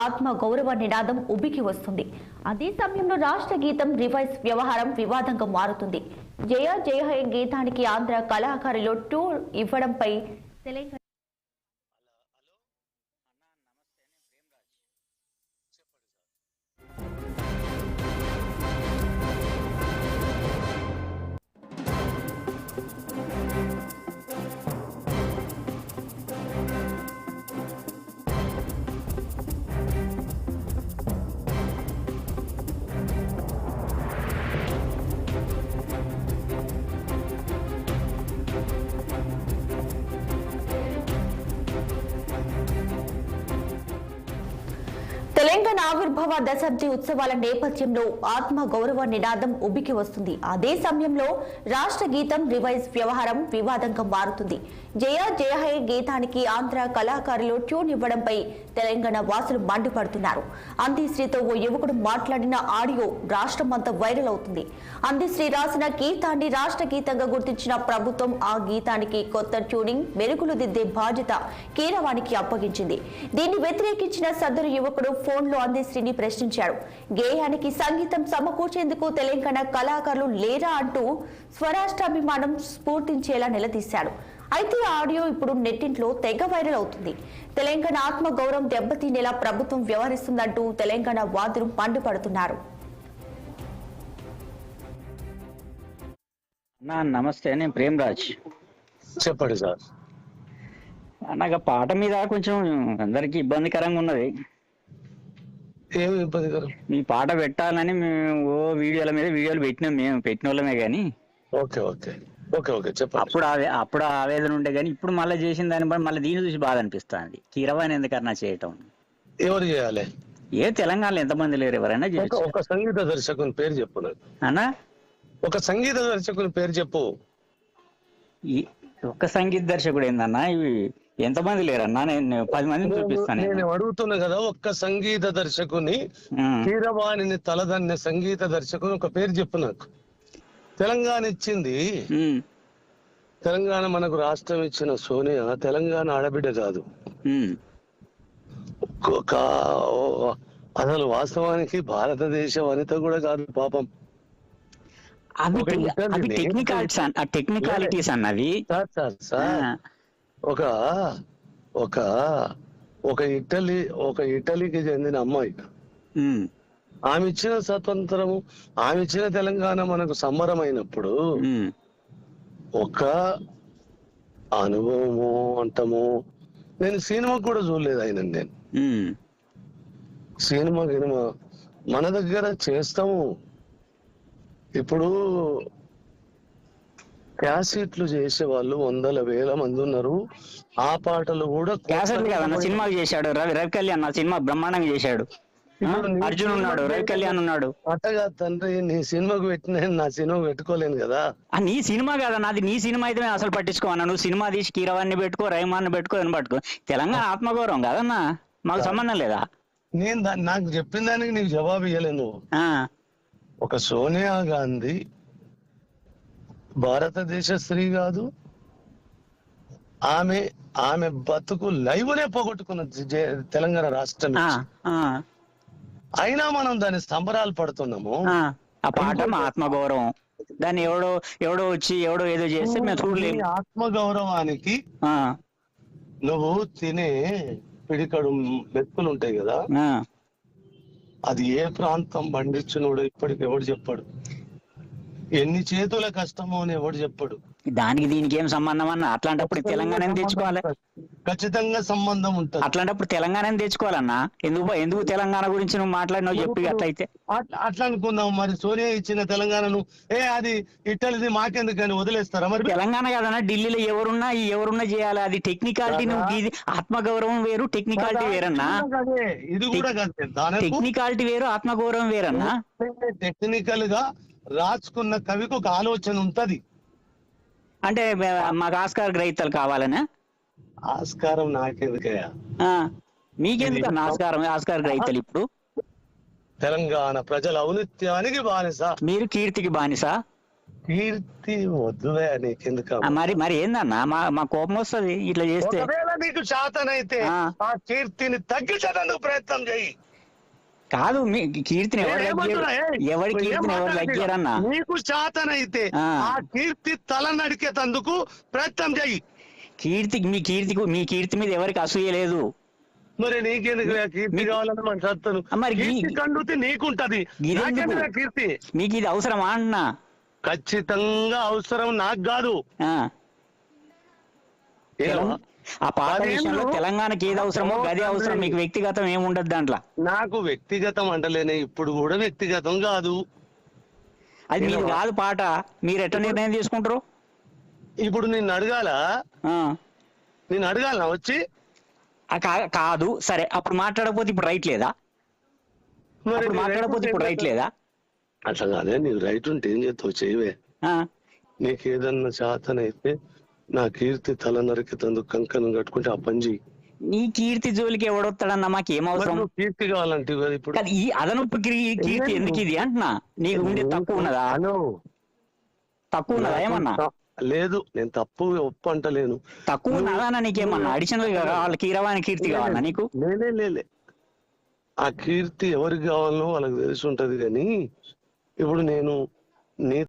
ఆత్మ గౌరవ నినాదం ఉబికి వస్తుంది. అదే సమయంలో రాష్ట్ర గీతం రివైజ్ వ్యవహారం వివాదంగా మారుతుంది. జయ జయ హే గీతానికి ఆంధ్ర కళాకారులు టూర్ ఇవ్వడంపై తెలంగాణ తెలంగాణ ఆవిర్భావ దశాబ్ది ఉత్సవాల నేపథ్యంలో ఆత్మ గౌరవ నినాదం ఉబికి వస్తుంది. అదే సమయంలో రాష్ట్ర గీతం రివైజ్ వ్యవహారం వివాదంగా మారుతుంది. జయ జయ హే గీతానికి ఆంధ్ర కళాకారులు ట్యూన్ ఇవ్వడంపై తెలంగాణ వాసులు మండిపడుతున్నారు. అందిశ్రీతో ఓ యువకుడు మాట్లాడిన ఆడియో రాష్ట్రమంతా వైరల్ అవుతుంది. అందిశ్రీ రాసిన గీతాన్ని రాష్ట్ర గీతంగా గుర్తించిన ప్రభుత్వం ఆ గీతానికి కొత్త ట్యూనింగ్ మెరుగులు దిద్దే బాధ్యత కీరవాణికి అప్పగించింది. దీన్ని వ్యతిరేకించిన సదరు యువకుడు ఫోన్లో అందిశ్రీని ప్రశ్నించాడు. గేయానికి సంగీతం సమకూర్చేందుకు తెలంగాణ కళాకారులు లేరా అంటూ స్వరాష్ట్రాభిమానం స్ఫూర్తించేలా నిలదీశాడు. అయితే ఆడియో ఇప్పుడు నెట్టింట్లో తెగ వైరల్ అవుతుంది. తెలంగాణ ఆత్మ గౌరవం దెబ్బతినేలా ప్రభుత్వం వ్యవహరిస్తుందంటూ తెలంగాణ వాదులు మండిపడుతున్నారు. నమస్తే, నేను ప్రేమరాజ్. చెప్పండి సార్. నాకు పాట మీద కొంచెం అందరికి ఇబ్బందికరంగా ఉన్నది. ఏమి ఇబ్బందికరం? మీ పాట పెట్టాలని మేము వీడియోలు పెట్టినాం, మేము పెట్టిన వాళ్ళమే కానీ ఓకే ఓకే ఓకే ఓకే చెప్పండి. అప్పుడు ఆవేదన ఉండే కానీ ఇప్పుడు మళ్ళీ చేసిన దాన్ని బట్టి మళ్ళీ దీన్ని చూసి బాధ అనిపిస్తుంది. కీరవాణి ఎందుకన్నా చేయటం? ఎవరు చేయాలి? తెలంగాణలో ఎంతమంది లేరు, ఎవరైనా చేయొచ్చు. ఒక సంగీత దర్శకుని పేరు చెప్పు నాకు. అన్నా ఒక సంగీత దర్శకుని పేరు చెప్పు. ఒక్క సంగీత దర్శకుడు ఏందన్నా? ఇవి ఎంతమంది లేరన్నా? నేను 10 మందిని చూపిస్తాను. నేను అడుగుతున్నా కదా, ఒక్క సంగీత దర్శకుని, కీరవాణిని తలదన్నే సంగీత దర్శకుని ఒక పేరు చెప్పు నాకు. తెలంగాణ ఇచ్చింది, తెలంగాణ మనకు రాష్ట్రం ఇచ్చిన సోనియా తెలంగాణ ఆడబిడ్డ కాదు. అసలు వాస్తవానికి భారతదేశ వనిత కూడా కాదు పాపం. టెక్నికాలిటీస్ అన్నవి ఒక ఒక ఒక ఇటలీకి చెందిన అమ్మాయి, ఆమె ఇచ్చిన స్వతంత్రము, ఆమె ఇచ్చిన తెలంగాణ మనకు సంబరమైనప్పుడు ఒక అనుభవము అంటము. నేను సినిమా కూడా చూడలేదు ఆయన. నేను సినిమా మన దగ్గర చేస్తాము. ఇప్పుడు క్యాసెట్లు చేసే వాళ్ళు 100,000 మంది ఉన్నారు. ఆ పాటలు కూడా సినిమా చేశాడు. రవి కళ్యాణ్ సినిమా బ్రహ్మాండంగా చేశాడు. అర్జున్ ఉన్నాడు, రవి కళ్యాణ్ ఉన్నాడు. అట్టగా తండ్రి, నీ సినిమాకు పెట్టిన నా సినిమా పెట్టుకోలేను కదా. నీ సినిమా కదా నాది. నీ సినిమా అయితే అసలు పట్టించుకోవన్నా. నువ్వు సినిమా తీసి కీరవాణ్ణి పెట్టుకో, రహమాన్ని పెట్టుకో, అని పట్టుకో. తెలంగాణ ఆత్మగౌరవం కదన్నా, మాకు సంబంధం లేదా? నేను నాకు చెప్పిన దానికి నీకు జవాబు ఇవ్వలేను. ఒక సోనియా గాంధీ భారతదేశ స్త్రీ కాదు. ఆమె బతుకు లైవ్నే పోగొట్టుకున్న తెలంగాణ రాష్ట్రం. అయినా మనం దాని సంబరాలు పడుతున్నాము. ఆ పాట మా ఆత్మగౌరవం. దాన్ని ఎవడో వచ్చి ఏదో చేస్తే మేము చూడలేము. ఆత్మగౌరవానికి నువ్వు తినే పిడికడు మెతుకులు ఉంటాయి కదా, అది ఏ ప్రాంతం పండించినోడు ఇప్పటికి ఎవడు చెప్పాడు. ఎన్ని చేతుల కష్టమో అని ఎవడు చెప్పాడు. దానికి దీనికి ఏం సంబంధం అన్న? అట్లాంటప్పుడు తెలంగాణ తెచ్చుకోవాలి. ఖచ్చితంగా సంబంధం ఉంటుంది. అట్లాంటప్పుడు తెలంగాణ తెచ్చుకోవాలన్నా. ఎందుకు తెలంగాణ గురించి నువ్వు మాట్లాడినావు చెప్పి? అట్లయితే అట్లా అనుకుందాం. మరి సోనియా ఇచ్చిన తెలంగాణను అది ఇట్టలిది మాకెందుకని వదిలేస్తారా? మరి తెలంగాణ కదన్నా, ఢిల్లీలో ఎవరున్నా చేయాలి. అది టెక్నికాలిటీ. నువ్వు ఆత్మగౌరవం వేరు, టెక్నికాలిటీ వేరన్నా. ఇది కూడా టెక్నికాలిటీ వేరు, ఆత్మగౌరవం వేరన్నా. టెక్నికల్ గా రాసుకున్న కవికి ఒక ఆలోచన ఉంటది. అంటే మాకు ఆస్కార్ గ్రహీతలు కావాలనే? ఆస్కారం నాకెందుకయ్యా? మీకెందుకు ఆస్కార్ గ్రహీతలు? ఇప్పుడు తెలంగాణ ప్రజల ఔన్నత్యానికి బానిస, మీరు కీర్తికి బానిస. కీర్తి వద్దువే నీకెందుకు మరి ఏందన్నా మా కోపం వస్తుంది ఇట్లా చేస్తే. ఒకవేళ నీకు శాతనైతే ఆ కీర్తిని తగ్గించడానికి ప్రయత్నం చేయి. కాదు మీ కీర్తిని ఎవరి కీర్తిని ఎవరు తగ్గారన్నా? నీకు శాతనైతే ఆ కీర్తి తల నడికేటందుకు ప్రయత్నం చేయి. మీ కీర్తి మీద ఎవరికి అసూయ లేదు. మరి నీకెందుకు కీర్తి కావాలని మన సత్తను మరి కండుతి నీకుంటది. కీర్తి మీకు ఇది అవసరమా అన్నా? ఖచ్చితంగా అవసరం, నాకు కాదు. ఆ పాట విషయంలో తెలంగాణకి ఏది అవసరమో గది అవసరం, మీకు వ్యక్తిగతం ఏముండదు దాంట్లో. నాకు వ్యక్తిగతం అంటలేనే, ఇప్పుడు కూడా వ్యక్తిగతం కాదు. అది మీరు కాదు పాట, మీరు ఎట్లా నిర్ణయం తీసుకుంటారు? ఇప్పుడు నిన్ను అడగాల వచ్చి కాదు సరే, అప్పుడు మాట్లాడకపోతే ఇప్పుడు రైట్ లేదా? మరి మాట్లాడకపోతే ఇప్పుడు రైట్ లేదా? అట్లా కాదే, నీకు రైట్ ఉంటే ఏం చేస్తావు చేయవే. నీకేదన్నా శాతనైతే నా కీర్తి తల నరికేందుకు కంకణం కట్టుకుంటే ఆ పని చెయ్యి. నీ కీర్తి జోలికి ఎవడొస్తాడన్నా? మాకేం అవసరం? కీర్తి కావాలంటే ఇప్పుడు ఈ అదనపు కీర్తి ఎందుకు ఇది అంటున్నా? నీకు ఉండే తక్కువ ఉన్నదా? తక్కువ ఉన్నదా ఏమన్నా? లేదు, నేను తప్పు ఒప్పు అంటలేను. తక్కువ ఉన్నదా నీకేమన్నా? అడిషనల్ గా కావాలి, కీరవాణి కీర్తి కావాలా నీకు? లేలే, ఆ కీర్తి ఎవరికి కావాలో వాళ్ళకి తెలిసి ఉంటది. కానీ ఇప్పుడు నేను నీ